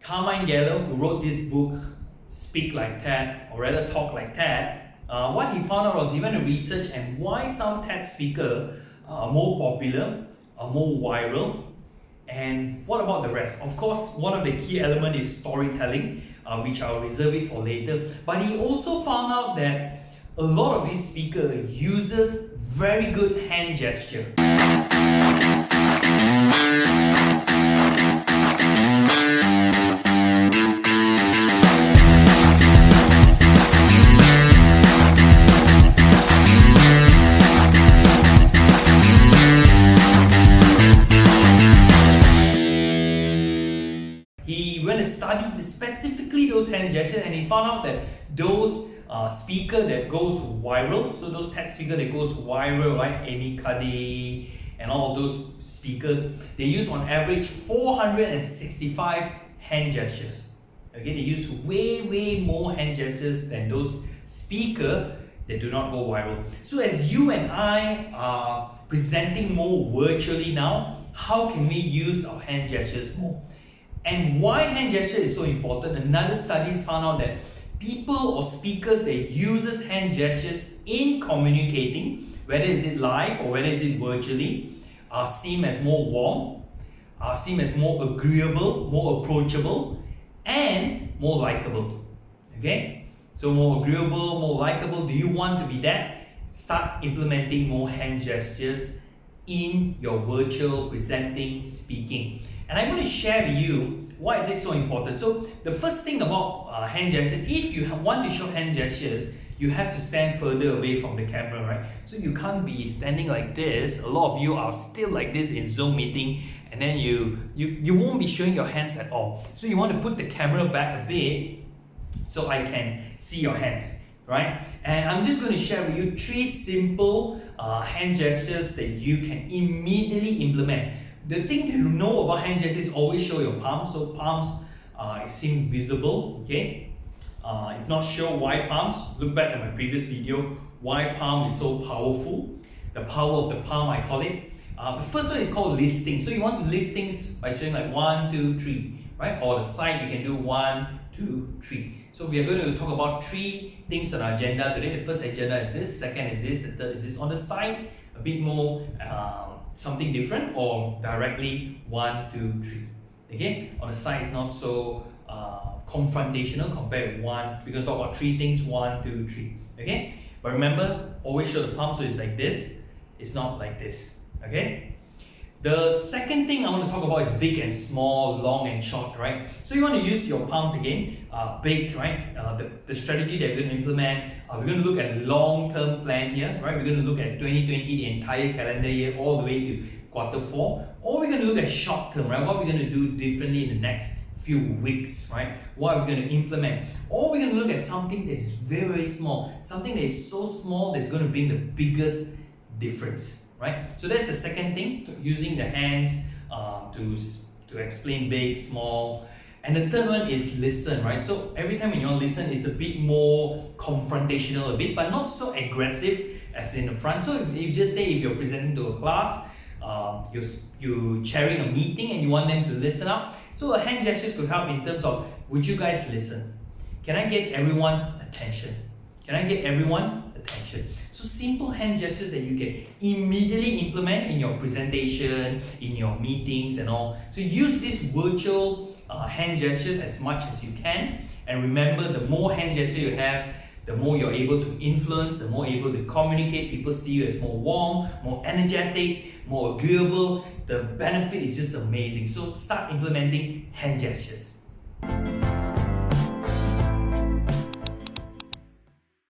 Carmine Gallo, who wrote this book, Speak Like TED, or rather Talk Like TED, what he found out was he went to research and why some TED speakers are more popular, are more viral, and what about the rest? Of course, one of the key elements is storytelling, which I'll reserve it for later. But he also found out that a lot of these speakers uses very good hand gesture. He went and studied specifically those hand gestures, and he found out that those speaker that goes viral, so those TED speaker that goes viral, right? Amy Cuddy and all of those speakers, they use on average 465 hand gestures. Okay, they use way more hand gestures than those speakers that do not go viral. So as you and I are presenting more virtually now, how can we use our hand gestures more? And why hand gesture is so important? Another studies found out that people or speakers that uses hand gestures in communicating, whether is it live or whether is it virtually, are seen as more warm, are seen as more agreeable, more approachable, and more likable. Okay? So more agreeable, more likable. Do you want to be that? Start implementing more hand gestures in your virtual presenting, speaking. And I'm going to share with you why is it so important. So the first thing about hand gestures, if you want to show hand gestures, you have to stand further away from the camera, right? So you can't be standing like this. A lot of you are still like this in Zoom meeting, and then you won't be showing your hands at all. So you want to put the camera back a bit so I can see your hands, right? And I'm just going to share with you 3 simple hand gestures that you can immediately implement. The thing to know about hand gestures is always show your palms. So palms seem visible, okay? If not sure why palms, look back at my previous video. Why palm is so powerful. The power of the palm, I call it. The first one is called listing. So you want to list things by showing like 1, 2, 3, right? Or the side you can do 1, 2, 3. So we are going to talk about 3 things on our agenda today. The first agenda is this, second is this, the third is this. On the side, a bit more something different, or directly 1, 2, 3. Okay, on the side it's not so confrontational compared with 1. We're going to talk about 3 things, 1, 2, 3. Okay, but remember, always show the palm, so it's like this, it's not like this. Okay, the second thing I want to talk about is big and small, long and short, right? So you want to use your palms again, big, right? The strategy that we're going to implement, we're going to look at long-term plan here, right? We're going to look at 2020, the entire calendar year, all the way to Q4, or we're going to look at short-term, right? What we're going to do differently in the next few weeks, right? What are we going to implement? Or we're going to look at something that is very small, something that is so small that's going to bring the biggest difference, right? So that's the second thing, using the hands to explain big, small. And the third one is listen, right? So every time when you listen, it's a bit more confrontational, a bit, but not so aggressive as in the front. So if just say if you're presenting to a class, you're chairing a meeting and you want them to listen up. So a hand gestures could help in terms of, would you guys listen? Can I get everyone's attention? Can I get everyone attention? So simple hand gestures that you can immediately implement in your presentation, in your meetings and all. So use this virtual hand gestures as much as you can, and remember, the more hand gesture you have, the more you're able to influence, the more able to communicate. People see you as more warm, more energetic, more agreeable. The benefit is just amazing. So start implementing hand gestures.